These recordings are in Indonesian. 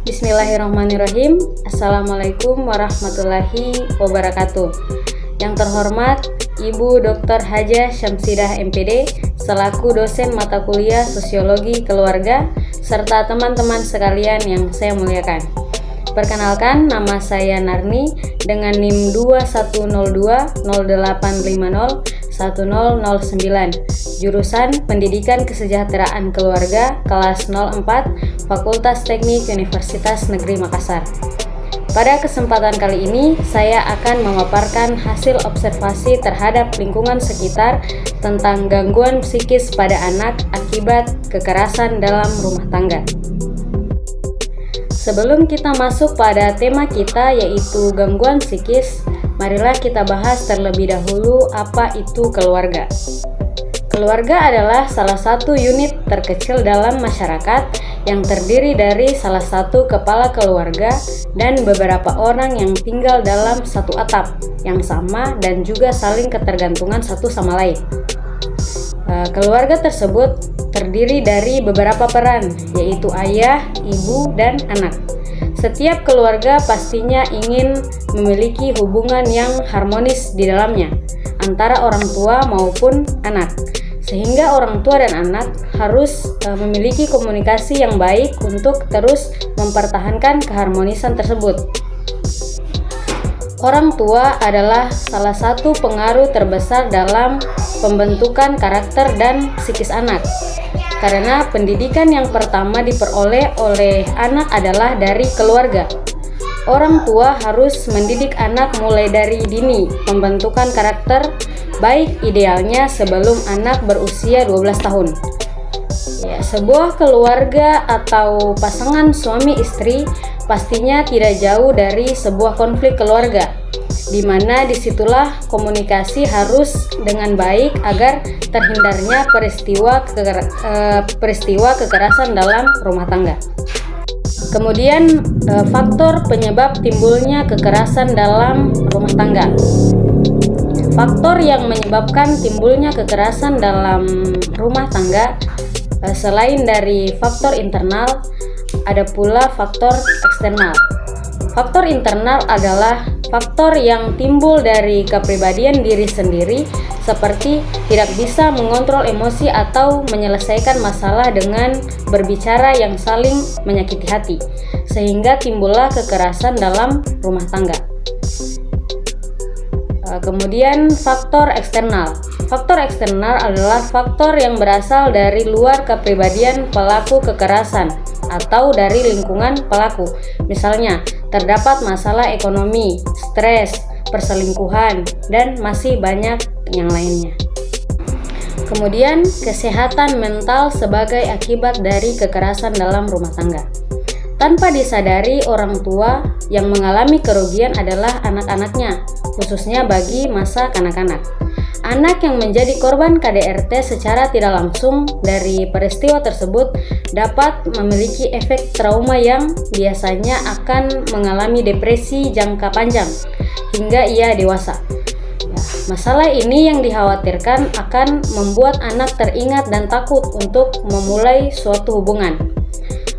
Bismillahirrahmanirrahim. Assalamualaikum warahmatullahi wabarakatuh. Yang terhormat Ibu Dr. Hajah Syamsidah MPD selaku dosen mata kuliah Sosiologi Keluarga serta teman-teman sekalian yang saya muliakan. Perkenalkan, nama saya Narni dengan NIM 210208501009, jurusan Pendidikan Kesejahteraan Keluarga kelas 04, Fakultas Teknik Universitas Negeri Makassar. Pada kesempatan kali ini, saya akan memaparkan hasil observasi terhadap lingkungan sekitar tentang gangguan psikis pada anak akibat kekerasan dalam rumah tangga. Sebelum kita masuk pada tema kita yaitu gangguan psikis, marilah kita bahas terlebih dahulu apa itu keluarga. Keluarga adalah salah satu unit terkecil dalam masyarakat yang terdiri dari salah satu kepala keluarga dan beberapa orang yang tinggal dalam satu atap yang sama dan juga saling ketergantungan satu sama lain. Keluarga tersebut terdiri dari beberapa peran, yaitu ayah, ibu, dan anak. Setiap keluarga pastinya ingin memiliki hubungan yang harmonis di dalamnya antara orang tua maupun anak, sehingga orang tua dan anak harus memiliki komunikasi yang baik untuk terus mempertahankan keharmonisan tersebut. Orang tua adalah salah satu pengaruh terbesar dalam pembentukan karakter dan psikis anak. Karena pendidikan yang pertama diperoleh oleh anak adalah dari keluarga. Orang tua harus mendidik anak mulai dari dini pembentukan karakter, baik idealnya sebelum anak berusia 12 tahun. Sebuah keluarga atau pasangan suami istri pastinya tidak jauh dari sebuah konflik keluarga, di mana disitulah komunikasi harus dengan baik agar terhindarnya peristiwa kekerasan dalam rumah tangga. Kemudian faktor penyebab timbulnya kekerasan dalam rumah tangga. Faktor yang menyebabkan timbulnya kekerasan dalam rumah tangga selain dari faktor internal, ada pula faktor eksternal. Faktor internal adalah faktor yang timbul dari kepribadian diri sendiri, seperti tidak bisa mengontrol emosi atau menyelesaikan masalah dengan berbicara yang saling menyakiti hati, sehingga timbullah kekerasan dalam rumah tangga. Kemudian faktor eksternal. Faktor eksternal adalah faktor yang berasal dari luar kepribadian pelaku kekerasan atau dari lingkungan pelaku. Misalnya, terdapat masalah ekonomi, stres, perselingkuhan, dan masih banyak yang lainnya. Kemudian, kesehatan mental sebagai akibat dari kekerasan dalam rumah tangga. Tanpa disadari, orang tua yang mengalami kerugian adalah anak-anaknya, khususnya bagi masa kanak-kanak. Anak yang menjadi korban KDRT secara tidak langsung dari peristiwa tersebut dapat memiliki efek trauma yang biasanya akan mengalami depresi jangka panjang hingga ia dewasa. Masalah ini yang dikhawatirkan akan membuat anak teringat dan takut untuk memulai suatu hubungan.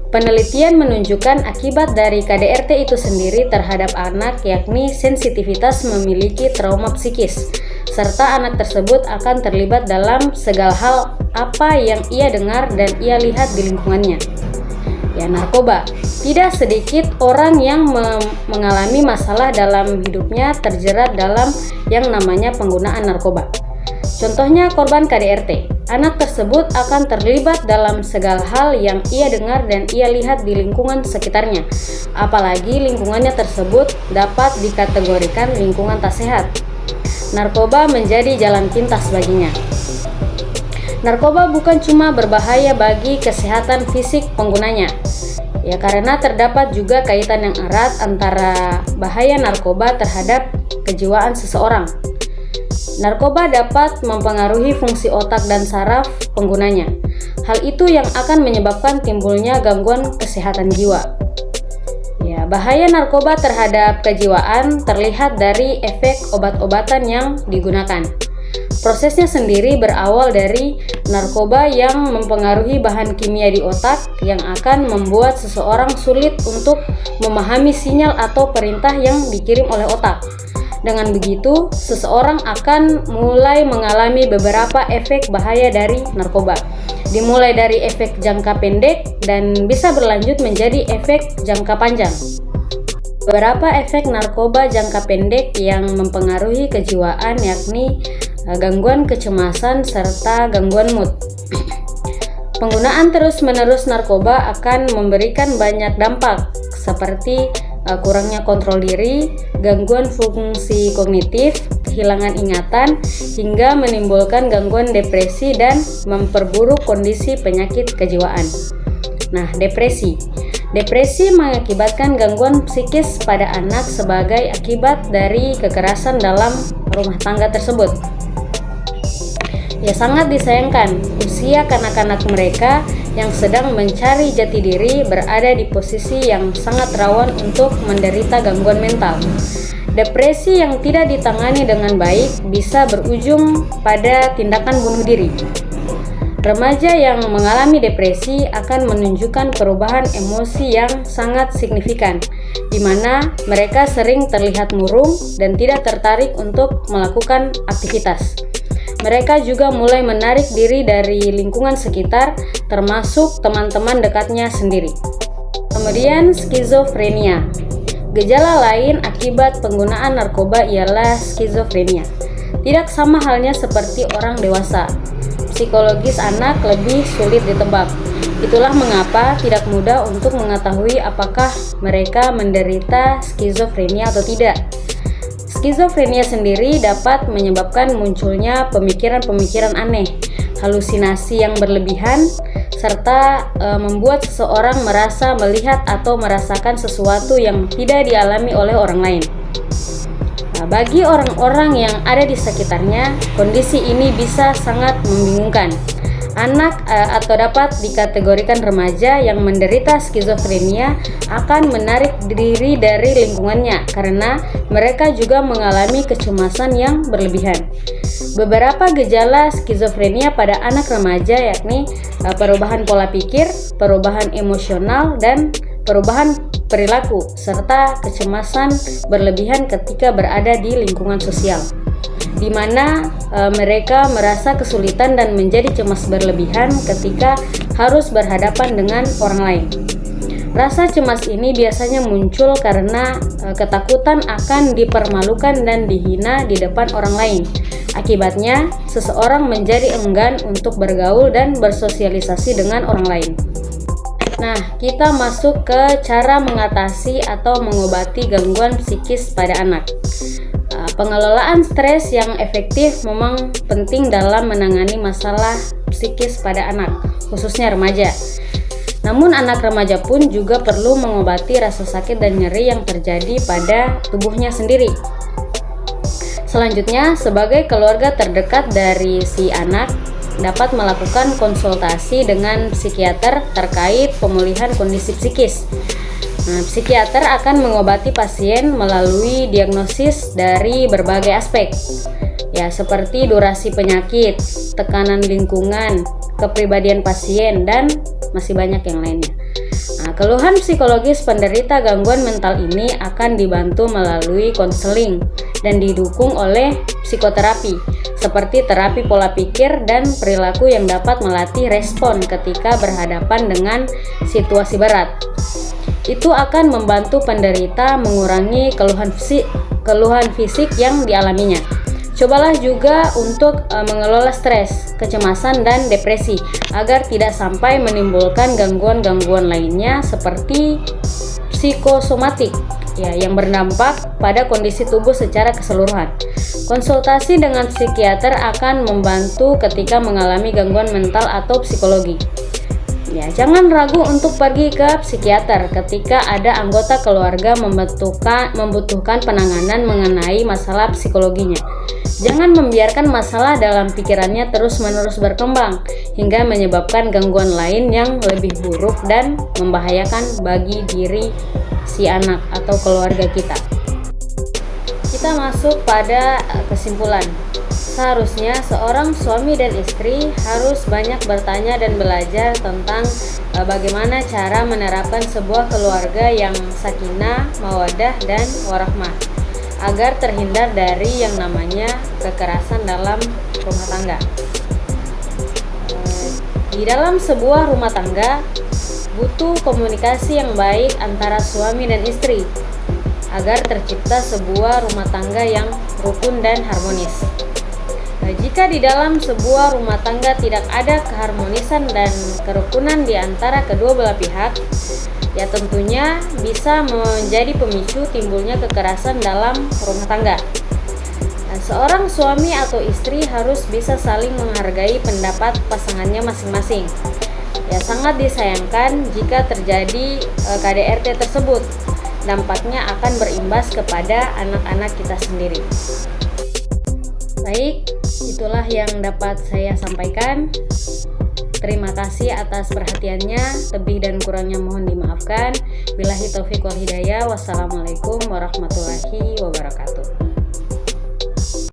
Penelitian menunjukkan akibat dari KDRT itu sendiri terhadap anak yakni sensitivitas memiliki trauma psikis, serta anak tersebut akan terlibat dalam segala hal apa yang ia dengar dan ia lihat di lingkungannya. Narkoba. Tidak sedikit orang yang mengalami masalah dalam hidupnya terjerat dalam yang namanya penggunaan narkoba. Contohnya korban KDRT. Anak tersebut akan terlibat dalam segala hal yang ia dengar dan ia lihat di lingkungan sekitarnya. Apalagi lingkungannya tersebut dapat dikategorikan lingkungan tak sehat. Narkoba menjadi jalan pintas baginya. Narkoba bukan cuma berbahaya bagi kesehatan fisik penggunanya, karena terdapat juga kaitan yang erat antara bahaya narkoba terhadap kejiwaan seseorang. Narkoba dapat mempengaruhi fungsi otak dan saraf penggunanya. Hal itu yang akan menyebabkan timbulnya gangguan kesehatan jiwa. Bahaya narkoba terhadap kejiwaan terlihat dari efek obat-obatan yang digunakan. Prosesnya sendiri berawal dari narkoba yang mempengaruhi bahan kimia di otak yang akan membuat seseorang sulit untuk memahami sinyal atau perintah yang dikirim oleh otak. Dengan begitu, seseorang akan mulai mengalami beberapa efek bahaya dari narkoba, dimulai dari efek jangka pendek dan bisa berlanjut menjadi efek jangka panjang. Beberapa efek narkoba jangka pendek yang mempengaruhi kejiwaan yakni gangguan kecemasan serta gangguan mood. Penggunaan terus-menerus narkoba akan memberikan banyak dampak seperti kurangnya kontrol diri, gangguan fungsi kognitif, kehilangan ingatan, hingga menimbulkan gangguan depresi dan memperburuk kondisi penyakit kejiwaan. Nah, depresi. Depresi mengakibatkan gangguan psikis pada anak sebagai akibat dari kekerasan dalam rumah tangga tersebut. Ya, sangat disayangkan, usia kanak-kanak mereka yang sedang mencari jati diri berada di posisi yang sangat rawan untuk menderita gangguan mental. Depresi yang tidak ditangani dengan baik bisa berujung pada tindakan bunuh diri. Remaja yang mengalami depresi akan menunjukkan perubahan emosi yang sangat signifikan, di mana mereka sering terlihat murung dan tidak tertarik untuk melakukan aktivitas. Mereka juga mulai menarik diri dari lingkungan sekitar, termasuk teman-teman dekatnya sendiri. Kemudian, skizofrenia. Gejala lain akibat penggunaan narkoba ialah skizofrenia. Tidak sama halnya seperti orang dewasa. Psikologis anak lebih sulit ditebak. Itulah mengapa tidak mudah untuk mengetahui apakah mereka menderita skizofrenia atau tidak. Skizofrenia sendiri dapat menyebabkan munculnya pemikiran-pemikiran aneh, halusinasi yang berlebihan, serta membuat seseorang merasa melihat atau merasakan sesuatu yang tidak dialami oleh orang lain. Nah, bagi orang-orang yang ada di sekitarnya, kondisi ini bisa sangat membingungkan. Anak atau dapat dikategorikan remaja yang menderita skizofrenia akan menarik diri dari lingkungannya karena mereka juga mengalami kecemasan yang berlebihan. Beberapa gejala skizofrenia pada anak remaja yakni perubahan pola pikir, perubahan emosional, dan perubahan perilaku, serta kecemasan berlebihan ketika berada di lingkungan sosial, di mana mereka merasa kesulitan dan menjadi cemas berlebihan ketika harus berhadapan dengan orang lain. Rasa cemas ini biasanya muncul karena ketakutan akan dipermalukan dan dihina di depan orang lain. Akibatnya, seseorang menjadi enggan untuk bergaul dan bersosialisasi dengan orang lain. Nah, kita masuk ke cara mengatasi atau mengobati gangguan psikis pada anak. Pengelolaan stres yang efektif memang penting dalam menangani masalah psikis pada anak, khususnya remaja. Namun anak remaja pun juga perlu mengobati rasa sakit dan nyeri yang terjadi pada tubuhnya sendiri. Selanjutnya, sebagai keluarga terdekat dari si anak, dapat melakukan konsultasi dengan psikiater terkait pemulihan kondisi psikis. Nah, psikiater akan mengobati pasien melalui diagnosis dari berbagai aspek, ya seperti durasi penyakit, tekanan lingkungan, kepribadian pasien, dan masih banyak yang lainnya. Nah, keluhan psikologis penderita gangguan mental ini akan dibantu melalui konseling dan didukung oleh psikoterapi, seperti terapi pola pikir dan perilaku yang dapat melatih respon ketika berhadapan dengan situasi berat. Itu akan membantu penderita mengurangi keluhan fisik yang dialaminya. Cobalah juga untuk mengelola stres, kecemasan, dan depresi agar tidak sampai menimbulkan gangguan-gangguan lainnya seperti psikosomatik, ya, yang berdampak pada kondisi tubuh secara keseluruhan. Konsultasi dengan psikiater akan membantu ketika mengalami gangguan mental atau psikologi. Ya, jangan ragu untuk pergi ke psikiater ketika ada anggota keluarga membutuhkan penanganan mengenai masalah psikologinya. Jangan membiarkan masalah dalam pikirannya terus-menerus berkembang hingga menyebabkan gangguan lain yang lebih buruk dan membahayakan bagi diri si anak atau keluarga kita. Kita masuk pada kesimpulan. Seharusnya seorang suami dan istri harus banyak bertanya dan belajar tentang bagaimana cara menerapkan sebuah keluarga yang sakinah, mawaddah, dan warahmah agar terhindar dari yang namanya kekerasan dalam rumah tangga. Di dalam sebuah rumah tangga butuh komunikasi yang baik antara suami dan istri agar tercipta sebuah rumah tangga yang rukun dan harmonis. Jika di dalam sebuah rumah tangga tidak ada keharmonisan dan kerukunan di antara kedua belah pihak, ya tentunya bisa menjadi pemicu timbulnya kekerasan dalam rumah tangga. Seorang suami atau istri harus bisa saling menghargai pendapat pasangannya masing-masing. Ya, sangat disayangkan jika terjadi KDRT tersebut. Dampaknya akan berimbas kepada anak-anak kita sendiri. Baik, itulah yang dapat saya sampaikan. Terima kasih atas perhatiannya. Lebih dan kurangnya mohon dimaafkan. Billahi taufiq wal hidayah. Wassalamualaikum warahmatullahi wabarakatuh.